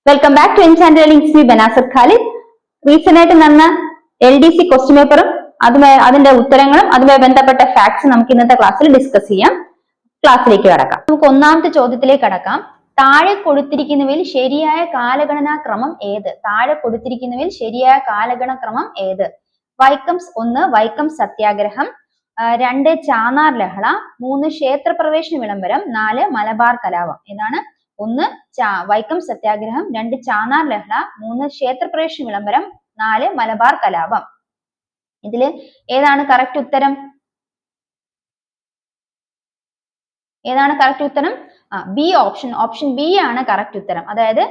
Welcome back to enchanted learning Shri Banasar Khalid. Recent ആയിട്ട് നടന്ന LDC question പേപ്പറും അതിന്റെ ഉത്തരങ്ങളും അതുമായി ബന്ധപ്പെട്ട ഫാക്ട്സ് നമുക്ക് ഇന്നത്തെ ക്ലാസ്സിൽ ഡിസ്കസ് ചെയ്യാം. ക്ലാസ്സിലേക്ക് കടക്കാം. നമുക്ക് ഒന്നാമത്തെ ചോദ്യത്തിലേക്ക് കടക്കാം. താഴെ കൊടുത്തിരിക്കുന്നവയിൽ ശരിയായ കാലഗണനാക്രമം ഏത്? താഴെ കൊടുത്തിരിക്കുന്നവയിൽ ശരിയായ കാലഗണക്രമം ഏത്? ഒന്ന് വൈക്കം സത്യാഗ്രഹം, 2 ചാന്നാർ ലഹള, 3 ക്ഷേത്രപ്രവേശന വിളംബരം, 4 മലബാർ കലാപം. ഏതാണ്? 1 വൈക്കം സത്യാഗ്രഹം, 2 ചാന്നാർ ലഹള, 3 ക്ഷേത്രപ്രവേശന വിളംബരം, 4 മലബാർ കലാപം. ഇതില് ഏതാണ് കറക്റ്റ് ഉത്തരം? ഏതാണ് കറക്റ്റ് ഉത്തരം? ബി ഓപ്ഷൻ ബി ആണ് കറക്റ്റ് ഉത്തരം. അതായത്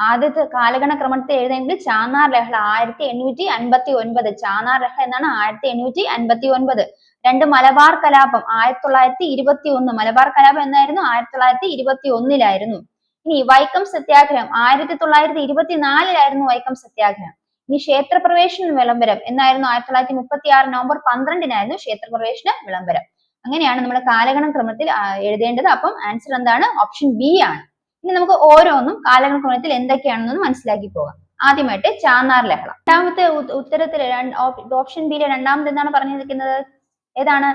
ആദ്യത്തെ കാലഗണക്രമത്തെ എഴുതെങ്കിൽ ചാന്നാർ ലഹള 1859, ചാന്നാർ ലഹള എന്നാണ് 1859. 2 മലബാർ കലാപം 1921. മലബാർ കലാപം എന്നായിരുന്നു? 1921 ഇനി വൈക്കം സത്യാഗ്രഹം 1924 വൈക്കം സത്യാഗ്രഹം. ഇനി ക്ഷേത്രപ്രവേശന വിളംബരം എന്നായിരുന്നു? 1936 നവംബർ 12 ക്ഷേത്രപ്രവേശന വിളംബരം. അങ്ങനെയാണ് നമ്മൾ കാലഗണക്രമത്തിൽ എഴുതേണ്ടത്. അപ്പം ആൻസർ എന്താണ്? ഓപ്ഷൻ ബി ആണ്. ഇനി നമുക്ക് ഓരോന്നും കാലഗണക്രമത്തിൽ എന്തൊക്കെയാണെന്ന് മനസ്സിലാക്കി പോകാം. ആദ്യമായിട്ട് ചാന്നാർ ലഹള. രണ്ടാമത്തെ ഉത്തരത്തിൽ ഓപ്ഷൻ ബിയിലെ രണ്ടാമത് എന്താണ് പറഞ്ഞിരിക്കുന്നത്? ഏതാണ്?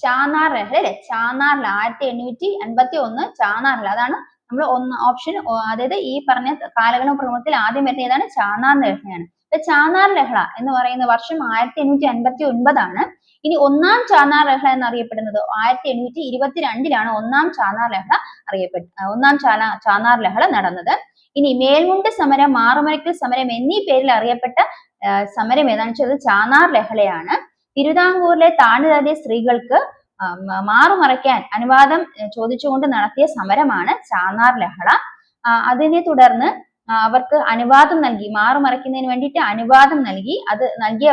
ചാന്നാർ ലഹള അല്ലെ? ചാന്നാർ ലഹള 1851 ചാന്നാർ ലഹള. അതാണ് നമ്മൾ ഓപ്ഷൻ, അതായത് ഈ പറഞ്ഞ കാലഗണക്രമത്തിൽ ആദ്യം വരുന്ന ഏതാണ്? ചാന്നാർ ലഹളയാണ്. ചാന്നാർ ലഹള എന്ന് പറയുന്ന വർഷം 1859 ഇനി ഒന്നാം ചാന്നാർ ലഹള എന്നറിയപ്പെടുന്നത് 1822 ഒന്നാം ചാന്നാർ ലഹള ചാന്നാർ ലഹള നടന്നത്. ഇനി മേൽമുണ്ട് സമരം, മാറുമറയ്ക്കൽ സമരം എന്നീ പേരിൽ അറിയപ്പെട്ട സമരം ഏതാണെന്ന് വെച്ചാൽ ചാന്നാർ ലഹളയാണ്. തിരുവിതാംകൂറിലെ താഴ്ന്നജാതി സ്ത്രീകൾക്ക് മാറുമറയ്ക്കാൻ അനുവാദം ചോദിച്ചുകൊണ്ട് നടത്തിയ സമരമാണ് ചാന്നാർ ലഹള. അതിനെ തുടർന്ന് അവർക്ക് അനുവാദം നൽകി, മാറുമറയ്ക്കുന്നതിന് വേണ്ടിയിട്ട് അനുവാദം നൽകി. അത് നൽകിയ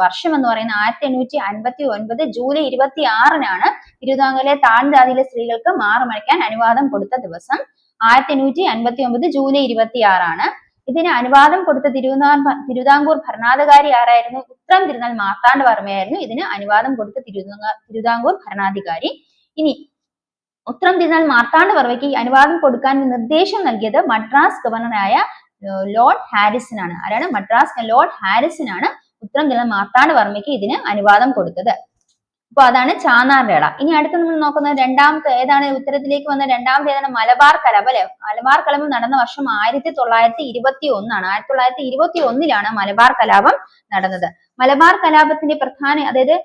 വർഷം എന്ന് പറയുന്നത് 1859 ജൂലൈ 26 തിരുവിതാംകൂറിലെ താഴ്ന്നജാതിയിലെ സ്ത്രീകൾക്ക് മാറുമറയ്ക്കാൻ അനുവാദം കൊടുത്ത ദിവസം 1859 ജൂലൈ 26 ഇതിന് അനുവാദം കൊടുത്ത തിരുവിതാംകൂർ ഭരണാധികാരി ആരായിരുന്നു? ഉത്രം തിരുനാൾ മാർത്താണ്ഡവർമ്മയായിരുന്നു ഇതിന് അനുവാദം കൊടുത്ത തിരുവിതാംകൂർ ഭരണാധികാരി. ഇനി ഉത്രം തിരുനാൾ മാർത്താണ്ഡവർമ്മയ്ക്ക് അനുവാദം കൊടുക്കാൻ നിർദ്ദേശം നൽകിയത് മദ്രാസ് ഗവർണറായ ലോർഡ് ഹാരിസൺ ആണ്. ആരാണ്? മദ്രാസ് ലോർഡ് ഹാരിസൺ ആണ് ഉത്രം തിരുനാൾ മാർത്താണ്ഡവർമ്മയ്ക്ക് ഇതിന് അനുവാദം കൊടുത്തത്. അപ്പൊ അതാണ് ചാന്നാർ ലഹള. ഇനി അടുത്ത് നമ്മൾ നോക്കുന്നത് രണ്ടാമത്തെ ഏതാണ്? ഉത്തരത്തിലേക്ക് വന്ന രണ്ടാമത്തെ ഏതാണ്? മലബാർ കലാപം അല്ലെ? മലബാർ കലാപം നടന്ന വർഷം 1921 1921 മലബാർ കലാപം നടന്നത്. മലബാർ കലാപത്തിന്റെ അതായത്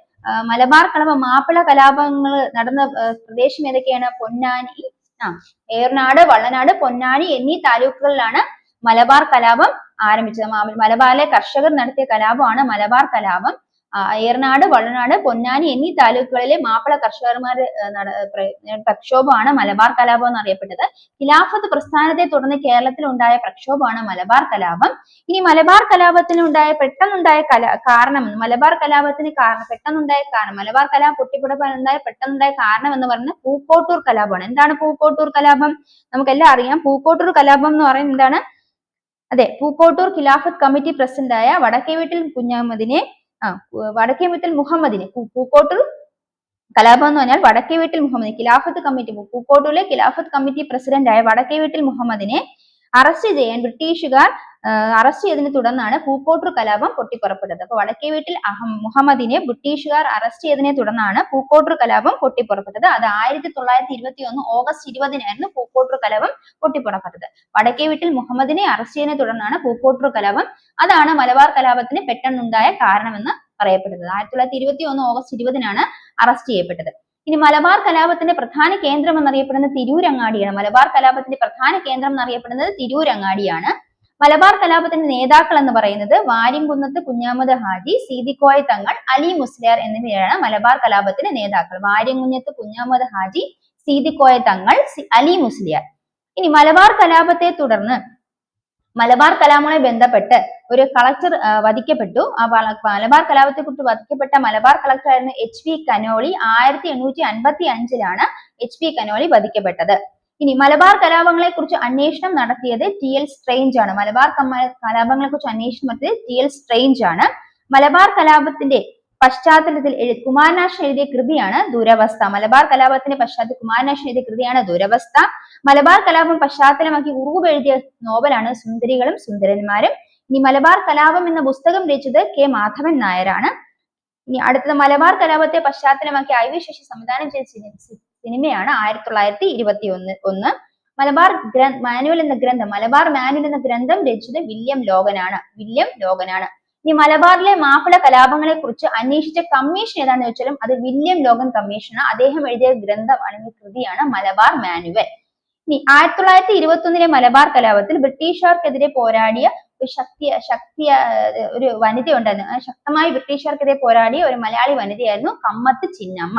മലബാർ കലാപം, മാപ്പിള കലാപങ്ങൾ നടന്ന പ്രദേശം ഏതൊക്കെയാണ്? പൊന്നാനി, ഏറനാട്, വള്ളനാട്, പൊന്നാനി എന്നീ താലൂക്കുകളിലാണ് മലബാർ കലാപം ആരംഭിച്ചത്. മലബാറിലെ കർഷകർ നടത്തിയ കലാപമാണ് മലബാർ കലാപം. ഏറനാട്, വള്ളനാട്, പൊന്നാനി എന്നീ താലൂക്കുകളിലെ മാപ്പിള കർഷകന്മാര് പ്രക്ഷോഭമാണ് മലബാർ കലാപം എന്നറിയപ്പെട്ടത്. ഖിലാഫത്ത് പ്രസ്ഥാനത്തെ തുടർന്ന് കേരളത്തിൽ ഉണ്ടായ പ്രക്ഷോഭമാണ് മലബാർ കലാപം. ഇനി മലബാർ കലാപത്തിന് പെട്ടെന്നുണ്ടായ കാരണം, മലബാർ കലാപത്തിന് മലബാർ കലാപം പൊട്ടിപ്പുറപ്പെടാനുണ്ടായ പെട്ടെന്നുണ്ടായ കാരണം എന്ന് പറയുന്നത് പൂക്കോട്ടൂർ കലാപമാണ്. എന്താണ് പൂക്കോട്ടൂർ കലാപം? നമുക്കെല്ലാം അറിയാം. പൂക്കോട്ടൂർ കലാപം എന്ന് പറയുന്നത് എന്താണ്? അതെ, പൂക്കോട്ടൂർ ഖിലാഫത്ത് കമ്മിറ്റി പ്രസിഡന്റായ വടക്കേവീട്ടിൽ മുഹമ്മദിനെ പൂക്കോട്ടൂർ കലാപം എന്ന് പറഞ്ഞാൽ വടക്കേവീട്ടിൽ മുഹമ്മദ് ഖിലാഫത്ത് കമ്മിറ്റി, പൂക്കോട്ടൂരിലെ ഖിലാഫത്ത് കമ്മിറ്റി പ്രസിഡന്റായ വടക്കേവീട്ടിൽ മുഹമ്മദിനെ അറസ്റ്റ് ചെയ്യാൻ ബ്രിട്ടീഷുകാർ അറസ്റ്റ് ചെയ്തതിനെ തുടർന്നാണ് പൂക്കോട്ടൂർ കലാപം പൊട്ടിപ്പുറപ്പെട്ടത്. അപ്പൊ വടക്കേവീട്ടിൽ മുഹമ്മദിനെ ബ്രിട്ടീഷുകാർ അറസ്റ്റ് ചെയ്തതിനെ തുടർന്നാണ് പൂക്കോട്ടൂർ കലാപം പൊട്ടിപ്പുറപ്പെട്ടത്. അത് 1921 ഓഗസ്റ്റ് 20 പൂക്കോട്ടൂർ കലാപം പൊട്ടിപ്പുറപ്പെട്ടത്. വടക്കേവീട്ടിൽ മുഹമ്മദിനെ അറസ്റ്റ് ചെയ്തതിനെ തുടർന്നാണ് പൂക്കോട്ടൂർ കലാപം. അതാണ് മലബാർ കലാപത്തിന് പെട്ടെന്നുണ്ടായ കാരണമെന്ന് പറയപ്പെടുന്നത്. 1921 ഓഗസ്റ്റ് 20 അറസ്റ്റ് ചെയ്യപ്പെട്ടത്. ഇനി മലബാർ കലാപത്തിന്റെ പ്രധാന കേന്ദ്രം എന്നറിയപ്പെടുന്നത് തിരൂരങ്ങാടിയാണ്. മലബാർ കലാപത്തിന്റെ പ്രധാന കേന്ദ്രം എന്നറിയപ്പെടുന്നത് തിരൂരങ്ങാടിയാണ്. മലബാർ കലാപത്തിന്റെ നേതാക്കൾ എന്ന് പറയുന്നത് വാര്യംകുന്നത്ത് കുഞ്ഞഹമ്മദ് ഹാജി, സീതിക്കോയ തങ്ങൾ, അലി മുസ്ലിയാർ എന്നിവരാണ് മലബാർ കലാപത്തിന്റെ നേതാക്കൾ. വാര്യംകുന്നത്ത് കുഞ്ഞഹമ്മദ് ഹാജി, സീതിക്കോയ തങ്ങൾ, അലി മുസ്ലിയാർ. ഇനി മലബാർ കലാപത്തെ തുടർന്ന് മലബാർ കലാപവുമായി ബന്ധപ്പെട്ട് ഒരു കളക്ടർ വധിക്കപ്പെട്ടു. മലബാർ കലാപത്തെ കുറിച്ച് വധിക്കപ്പെട്ട മലബാർ കളക്ടർ ആയിരുന്നു HV കനോളി. 1855 HV കനോളി വധിക്കപ്പെട്ടത്. ഇനി മലബാർ കലാപങ്ങളെ കുറിച്ച് അന്വേഷണം നടത്തിയത് TL സ്ട്രെയിഞ്ച് ആണ്. മലബാർ കലാപങ്ങളെ കുറിച്ച് അന്വേഷണം നടത്തിയത് TL സ്ട്രെയിഞ്ച് ആണ്. മലബാർ കലാപത്തിന്റെ പശ്ചാത്തലത്തിൽ കുമാരനാശൻ എഴുതിയ കൃതിയാണ് ദുരവസ്ഥ. മലബാർ കലാപത്തിന്റെ പശ്ചാത്തലത്തിൽ കുമാരനാശൻ എഴുതിയ കൃതിയാണ് ദുരവസ്ഥ. മലബാർ കലാപം പശ്ചാത്തലമാക്കി ഉറൂബ് എഴുതിയ നോവലാണ് സുന്ദരികളും സുന്ദരന്മാരും. ഇനി മലബാർ കലാപം എന്ന പുസ്തകം രചിച്ചത് കെ മാധവൻ നായരാണ്. ഇനി അടുത്തത് മലബാർ കലാപത്തെ പശ്ചാത്തലമാക്കി IV ശശി സംവിധാനം ചെയ്ത സിനിമയാണ് 1921. മലബാർ മാനുവൽ എന്ന ഗ്രന്ഥം രചിച്ചത് വില്യം ലോഗനാണ്. ഇനി മലബാറിലെ മാപ്പിള കലാപങ്ങളെ കുറിച്ച് അന്വേഷിച്ച കമ്മീഷൻ ഏതാണെന്ന് ചോദിച്ചാലും അത് വില്യം ലോഗൻ കമ്മീഷനാണ്. അദ്ദേഹം എഴുതിയ ഗ്രന്ഥം അല്ലെങ്കിൽ കൃതിയാണ് മലബാർ മാനുവൽ. ഇനി 1921 മലബാർ കലാപത്തിൽ ബ്രിട്ടീഷുകാർക്കെതിരെ പോരാടിയ ഒരു വനിത ഉണ്ടായിരുന്നു. ശക്തമായി ബ്രിട്ടീഷുകാർക്കെതിരെ പോരാടിയ ഒരു മലയാളി വനിതയായിരുന്നു കമ്മത്ത് ചിന്നമ്മ.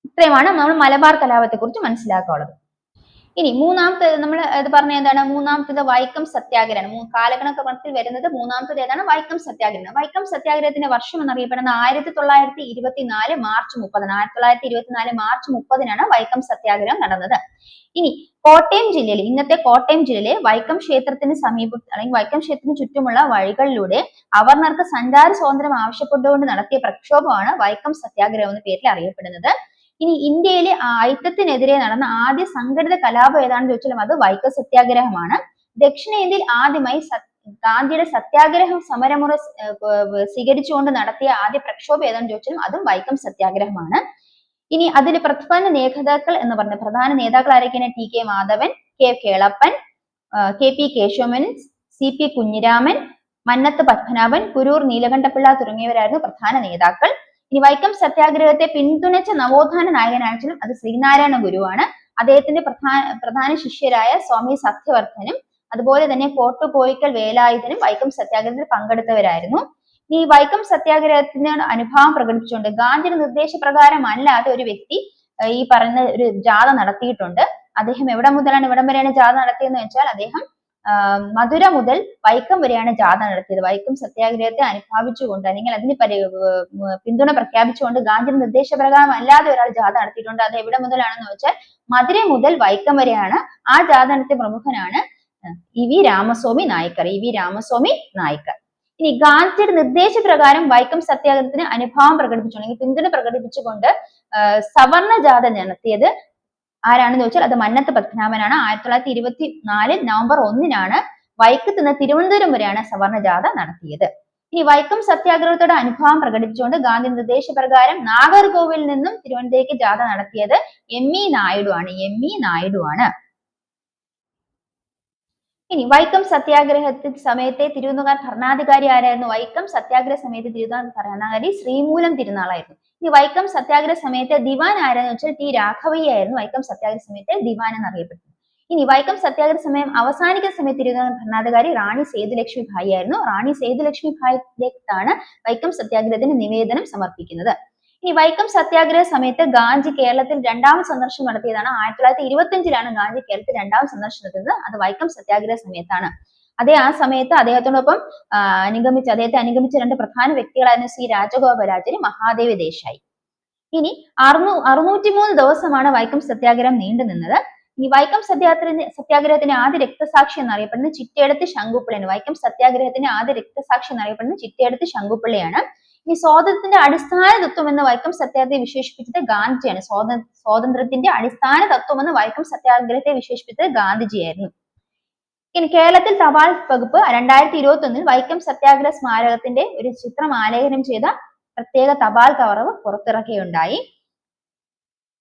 ഇത്രയുമാണ് നമ്മൾ മലബാർ കലാപത്തെ കുറിച്ച് മനസ്സിലാക്കാനുള്ളത്. ഇനി മൂന്നാമത്തെ നമ്മൾ പറഞ്ഞ എന്താണ്? മൂന്നാമത്തേത് വൈക്കം സത്യാഗ്രഹമാണ്. കാലഗണക്രമത്തിൽ വരുന്നത് മൂന്നാമത്തേത് ഏതാണ്? വൈക്കം സത്യാഗ്രഹം. വൈക്കം സത്യാഗ്രഹത്തിന്റെ വർഷം എന്നറിയപ്പെടുന്ന 1924 മാർച്ച് 30. 1924 മാർച്ച് 30 വൈക്കം സത്യാഗ്രഹം നടന്നത്. ഇനി കോട്ടയം ജില്ലയിൽ, ഇന്നത്തെ കോട്ടയം ജില്ലയിലെ വൈക്കം ക്ഷേത്രത്തിന് സമീപം അല്ലെങ്കിൽ വൈക്കം ക്ഷേത്രത്തിന് ചുറ്റുമുള്ള വഴികളിലൂടെ അവർണർക്ക് സഞ്ചാര സ്വാതന്ത്ര്യം ആവശ്യപ്പെട്ടുകൊണ്ട് നടത്തിയ പ്രക്ഷോഭമാണ് വൈക്കം സത്യാഗ്രഹം എന്ന പേരിൽ അറിയപ്പെടുന്നത്. ഇനി ഇന്ത്യയിലെ അയിത്തത്തിനെതിരെ നടന്ന ആദ്യ സംഘടിത കലാപം ഏതാണെന്ന് ചോദിച്ചാലും അത് വൈക്കം സത്യാഗ്രഹമാണ്. ദക്ഷിണേന്ത്യയിൽ ആദ്യമായി ഗാന്ധിയുടെ സത്യാഗ്രഹ സമരമുറ സ്വീകരിച്ചുകൊണ്ട് നടത്തിയ ആദ്യ പ്രക്ഷോഭം ഏതാണെന്ന് ചോദിച്ചാലും അതും വൈക്കം സത്യാഗ്രഹമാണ്. ഇനി അതിൽ പ്രധാന നേതാക്കൾ എന്ന് പറഞ്ഞ പ്രധാന നേതാക്കൾ ആരൊക്കെയാണ്? T K Madhavan, K Kelappan, K P Kesava Menon, C P Kunhiraman, Mannath Padmanabhan, Kurur Neelakanta Pillai തുടങ്ങിയവരായിരുന്നു പ്രധാന നേതാക്കൾ. ഇനി വൈക്കം സത്യാഗ്രഹത്തെ പിന്തുണച്ച നവോത്ഥാന നായകനാണെങ്കിലും അത് ശ്രീനാരായണ ഗുരുവാണ്. അദ്ദേഹത്തിന്റെ പ്രധാന ശിഷ്യരായ സ്വാമി സത്യവർദ്ധനും അതുപോലെ തന്നെ കോട്ടുകോയിക്കൽ വേലായുധനും വൈക്കം സത്യാഗ്രഹത്തിൽ പങ്കെടുത്തവരായിരുന്നു. ഈ വൈക്കം സത്യാഗ്രഹത്തിന് അനുഭാവം പ്രകടിപ്പിച്ചുകൊണ്ട് ഗാന്ധിയുടെ നിർദ്ദേശപ്രകാരം അല്ലാതെ ഒരു വ്യക്തി ഈ പറയുന്ന ഒരു ജാഥ നടത്തിയിട്ടുണ്ട്. അദ്ദേഹം എവിടെ മുതലാണ് ഇവിടം വരെയാണ് ജാഥ നടത്തിയതെന്ന് വെച്ചാൽ അദ്ദേഹം മധുര മുതൽ വൈക്കം വരെയാണ് ജാഥ നടത്തിയത്. വൈക്കം സത്യാഗ്രഹത്തെ അനുഭാവിച്ചുകൊണ്ട് അല്ലെങ്കിൽ അതിന് പിന്തുണ പ്രഖ്യാപിച്ചുകൊണ്ട് ഗാന്ധിയുടെ നിർദ്ദേശപ്രകാരം അല്ലാതെ ഒരാൾ ജാഥ നടത്തിയിട്ടുണ്ട്. അത് എവിടെ മുതലാണെന്ന് വെച്ചാൽ മധുര മുതൽ വൈക്കം വരെയാണ്. ആ ജാഥ നടത്തിയ പ്രമുഖനാണ് ഇ.വി. രാമസ്വാമി നായ്ക്കർ. ഇനി ഗാന്ധിയുടെ നിർദ്ദേശപ്രകാരം വൈക്കം സത്യാഗ്രഹത്തിന് അനുഭാവം പ്രകടിപ്പിച്ചുകൊണ്ട് പിന്തുണ പ്രകടിപ്പിച്ചുകൊണ്ട് സവർണ ജാഥ നടത്തിയത് ആരാണെന്ന് ചോദിച്ചാൽ അത് മന്നത്ത് പത്മനാഭനാണ്. 1924 നവംബർ 1 വൈക്കത്ത് നിന്ന് തിരുവനന്തപുരം വരെയാണ് സവർണ ജാഥ നടത്തിയത്. ഇനി വൈക്കം സത്യാഗ്രഹത്തോട് അനുഭാവം പ്രകടിപ്പിച്ചുകൊണ്ട് ഗാന്ധി നിർദ്ദേശപ്രകാരം നാഗർകോവിൽ നിന്നും തിരുവനന്തപുരത്തേക്ക് ജാഥ നടത്തിയത് എം.ഇ. നായിഡു ആണ്. ഇനി വൈക്കം സത്യാഗ്രഹത്തിന് സമയത്തെ തിരുവനന്തപുരം ഭരണാധികാരി ആരായിരുന്നു? വൈക്കം സത്യാഗ്രഹ സമയത്ത് തിരുവനന്തപുരം ഭരണാധികാരി ശ്രീമൂലം തിരുനാളായിരുന്നു. ഇനി വൈക്കം സത്യാഗ്രഹ സമയത്തെ ദിവാൻ ആരാന്ന് വെച്ചാൽ ടി രാഘവയ്യ ആയിരുന്നു വൈക്കം സത്യാഗ്രഹ സമയത്തെ ദിവാൻ എന്നറിയപ്പെടുന്നത്. ഇനി വൈക്കം സത്യാഗ്രഹ സമയം അവസാനിക്കുന്ന സമയത്ത് തിരുവനന്തപുരം ഭരണാധികാരി റാണി സേതുലക്ഷ്മി ഭായി ആയിരുന്നു. റാണി സേതുലക്ഷ്മി ഭായിക്കാണ് വൈക്കം സത്യാഗ്രഹത്തിന് നിവേദനം സമർപ്പിക്കുന്നത്. ഇനി വൈക്കം സത്യാഗ്രഹ സമയത്ത് ഗാന്ധി കേരളത്തിൽ രണ്ടാമത് സന്ദർശനം നടത്തിയതാണ്. 1925 ഗാന്ധി കേരളത്തിൽ രണ്ടാമത് സന്ദർശനം നടത്തുന്നത്. അത് വൈക്കം സത്യാഗ്രഹ സമയത്താണ്. ആ സമയത്ത് അദ്ദേഹത്തോടൊപ്പം അദ്ദേഹത്തെ അനുഗമിച്ച രണ്ട് പ്രധാന വ്യക്തികളായിരുന്നു സി രാജഗോപാലാചാരി, മഹാദേവി ദേശായി. ഇനി 603 ദിവസമാണ് വൈക്കം സത്യാഗ്രഹം നീണ്ടു നിന്നത്. ഇനി വൈക്കം സത്യാഗ്രഹത്തിന്റെ ആദ്യ രക്തസാക്ഷി എന്നറിയപ്പെടുന്നത് ചിറ്റേടത്ത് ശങ്കുപിള്ളയാണ്. വൈക്കം സത്യാഗ്രഹത്തിന്റെ ആദ്യ രക്തസാക്ഷി എന്നറിയപ്പെടുന്നത് ചിറ്റേടത്ത് ശങ്കുപിള്ളയാണ്. ഈ സ്വാതന്ത്ര്യത്തിന്റെ അടിസ്ഥാന തത്വം എന്ന് വൈക്കം സത്യാഗ്രഹത്തെ വിശേഷിപ്പിച്ചത് ഗാന്ധിജിയാണ്. സ്വാതന്ത്ര്യത്തിന്റെ അടിസ്ഥാന തത്വം എന്ന് വൈക്കം സത്യാഗ്രഹത്തെ വിശേഷിപ്പിച്ചത് ഗാന്ധിജിയായിരുന്നു. ഇനി കേരളത്തിൽ തപാൽ വകുപ്പ് 2021 വൈക്കം സത്യാഗ്രഹ സ്മാരകത്തിന്റെ ഒരു ചിത്രം ആലേഖനം ചെയ്ത പ്രത്യേക തപാൽ കവറവ് പുറത്തിറക്കുകയുണ്ടായി.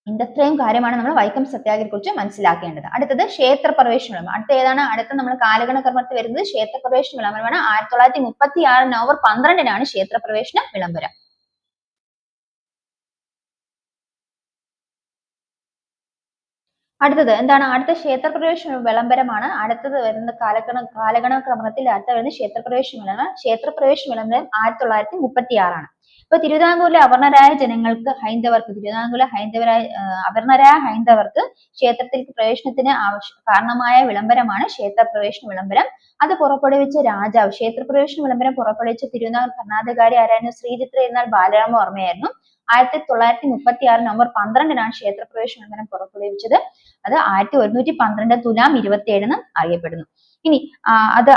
ഇത്രയും കാര്യമാണ് നമ്മൾ വൈക്കം സത്യാഗ്രഹത്തെ കുറിച്ച് മനസ്സിലാക്കേണ്ടത്. അടുത്തത് ക്ഷേത്രപ്രവേശന വിളംബരം. അടുത്ത നമ്മൾ കാലഗണക്രമത്തിൽ വരുന്നത് ക്ഷേത്രപ്രവേശന വിളംബരമാണ്. 1936 നവംബർ 12 ക്ഷേത്രപ്രവേശന വിളംബരം. അടുത്തത് എന്താണ്? അടുത്ത ക്ഷേത്രപ്രവേശന വിളംബരമാണ്. അടുത്തത് വരുന്ന കാലഗണക്രമത്തിൽ അടുത്ത വരുന്ന ക്ഷേത്രപ്രവേശന വിളംബരം. ക്ഷേത്രപ്രവേശന വിളംബരം 1936. ഇപ്പൊ തിരുവിതാംകൂറിലെ അവർണരായ ജനങ്ങൾക്ക് അവർണരായ ഹൈന്ദവർക്ക് ക്ഷേത്രത്തിൽ പ്രവേശനത്തിന് കാരണമായ വിളംബരമാണ് ക്ഷേത്രപ്രവേശന വിളംബരം. അത് പുറപ്പെടുവിച്ച രാജാവ്, ക്ഷേത്രപ്രവേശന വിളംബരം പുറപ്പെടുവിച്ച തിരുവിതാംകൂർ ഭരണാധികാരി ആരായിരുന്നു? ശ്രീചിത്ര എന്നാൽ ബാലരാമവർമ്മയായിരുന്നു. 1936 നവംബർ 12-നാണ് ക്ഷേത്രപ്രവേശന വിളംബരം പുറപ്പെടുവിച്ചത്. അത് 1112 തുലാം 27 അറിയപ്പെടുന്നു. ഇനി അത്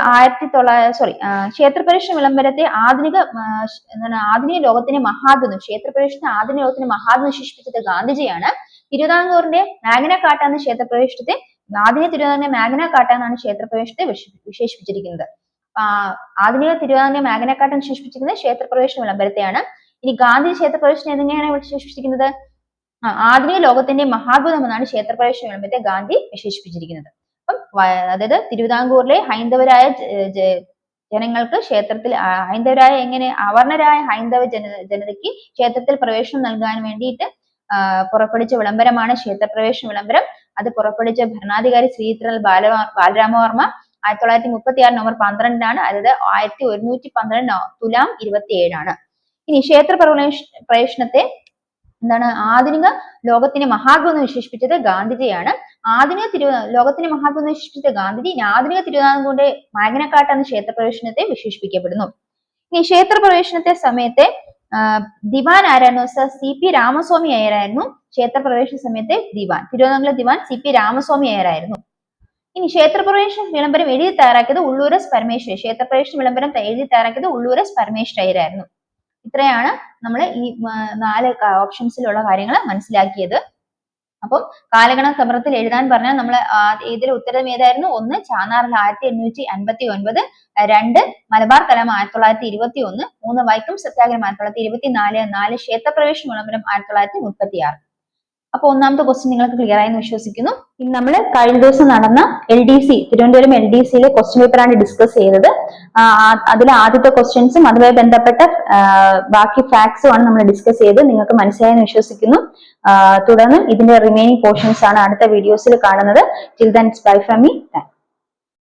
ക്ഷേത്രപ്രവേശന വിളംബരത്തെ ആധുനിക ലോകത്തിന്റെ മഹാത്ഭുതം, ക്ഷേത്രപ്രവേശനത്തെ ആധുനിക ലോകത്തിന്റെ മഹാത്ഭുതം വിശേഷിപ്പിച്ചത് ഗാന്ധിജിയാണ്. തിരുവിതാംകൂറിന്റെ മാഗ്ന കാർട്ട എന്ന ക്ഷേത്രപ്രവേശനത്തെ, ആധുനിക തിരുവിതാംകൂറിന്റെ മാഗ്ന കാർട്ട എന്നാണ് ക്ഷേത്രപ്രവേശനത്തെ വിശേഷിപ്പിച്ചിരിക്കുന്നത്. ആധുനിക തിരുവിതാംകൂറിന്റെ മാഗ്ന കാർട്ട വിശേഷിപ്പിച്ചിരിക്കുന്നത് ക്ഷേത്രപ്രവേശന വിളംബരത്തെയാണ്. ഇനി ഗാന്ധി ക്ഷേത്രപ്രവേശനം എങ്ങനെയാണ് വിശേഷിപ്പിച്ചിരിക്കുന്നത്? ആധുനിക ലോകത്തിന്റെ മഹാത്ഭുതം എന്നാണ് ക്ഷേത്രപ്രവേശന വിളംബരത്തെ ഗാന്ധി വിശേഷിപ്പിച്ചിരിക്കുന്നത്. അപ്പം അതായത് തിരുവിതാംകൂറിലെ ഹൈന്ദവരായ ജനങ്ങൾക്ക് ക്ഷേത്രത്തിൽ അവർണരായ ഹൈന്ദവ ജനതയ്ക്ക് ക്ഷേത്രത്തിൽ പ്രവേശനം നൽകാൻ വേണ്ടിയിട്ട് പുറപ്പെടുവിച്ച വിളംബരമാണ് ക്ഷേത്രപ്രവേശന വിളംബരം. അത് പുറപ്പെടുവിച്ച ഭരണാധികാരി ശ്രീ ബാലരാമവർമ്മ 1936 നവംബർ 12-നാണ്. അതായത് 1112 തുലാം 27 ഇനി ക്ഷേത്രപ്രവേശനത്തെ എന്താണ് ആധുനിക ലോകത്തിന്റെ മഹാത്ഭുതം എന്ന് വിശേഷിപ്പിച്ചത് ഗാന്ധിജിയാണ്. ലോകത്തിന്റെ മഹാത്ഭുതം എന്ന് വിശേഷിപ്പിച്ച ഗാന്ധിജി ആധുനിക തിരുവിതാംകൂറിന്റെ മാഗ്ന കാർട്ട എന്ന ക്ഷേത്രപ്രവേശനത്തെ വിശേഷിപ്പിക്കപ്പെടുന്നു. ഇനി ക്ഷേത്രപ്രവേശനത്തെ സമയത്തെ ദിവാൻ ആരായിരുന്നു? സർ CP രാമസ്വാമി അയ്യരായിരുന്നു ക്ഷേത്രപ്രവേശന സമയത്തെ ദിവാൻ. തിരുവിതാംകൂറിലെ ദിവാൻ CP രാമസ്വാമി അയ്യരായിരുന്നു. ഇനി ക്ഷേത്രപ്രവേശന വിളംബരം എഴുതി തയ്യാറാക്കിയത് ഉള്ളൂർ പരമേശ്വരൻ. ക്ഷേത്രപ്രവേശന വിളംബരം എഴുതി തയ്യാറാക്കിയത് ഉള്ളൂർ പരമേശ്വരൻ അയ്യരായിരുന്നു. ഇത്രയാണ് നമ്മൾ ഈ 4 ഓപ്ഷൻസിലുള്ള കാര്യങ്ങൾ മനസ്സിലാക്കിയത്. അപ്പം കാലഗണനക്രമത്തിൽ എഴുതാൻ പറഞ്ഞാൽ നമ്മൾ ഇതിൽ ഉത്തരം ഏതായിരുന്നു? 1 ചാന്നാർ 1859, 2 മലബാർ കലാപം 1921, 3 വൈക്കം സത്യാഗ്രഹം 1924, 4 ക്ഷേത്രപ്രവേശന വിളംബരം 1936. അപ്പൊ ഒന്നാമത്തെ ക്വസ്റ്റ്യൻ നിങ്ങൾക്ക് ക്ലിയർ ആയെന്ന് വിശ്വസിക്കുന്നു. ഇനി നമ്മൾ കഴിഞ്ഞ ദിവസം നടന്ന LDC തിരുവനന്തപുരം LDCയിലെ ക്വസ്റ്റ്യൻ പേപ്പറാണ് ഡിസ്കസ് ചെയ്തത്. അതിൽ ആദ്യത്തെ ക്വസ്റ്റ്യൻസും അതുമായി ബന്ധപ്പെട്ട ബാക്കി ഫാക്ട്സും ആണ് നമ്മൾ ഡിസ്കസ് ചെയ്ത് നിങ്ങൾക്ക് മനസ്സിലായെന്ന് വിശ്വസിക്കുന്നു. തുടർന്ന് ഇതിന്റെ റിമൈനിങ് പോർഷൻസ് ആണ് അടുത്ത വീഡിയോസിൽ കാണുന്നത്. Till then bye from me.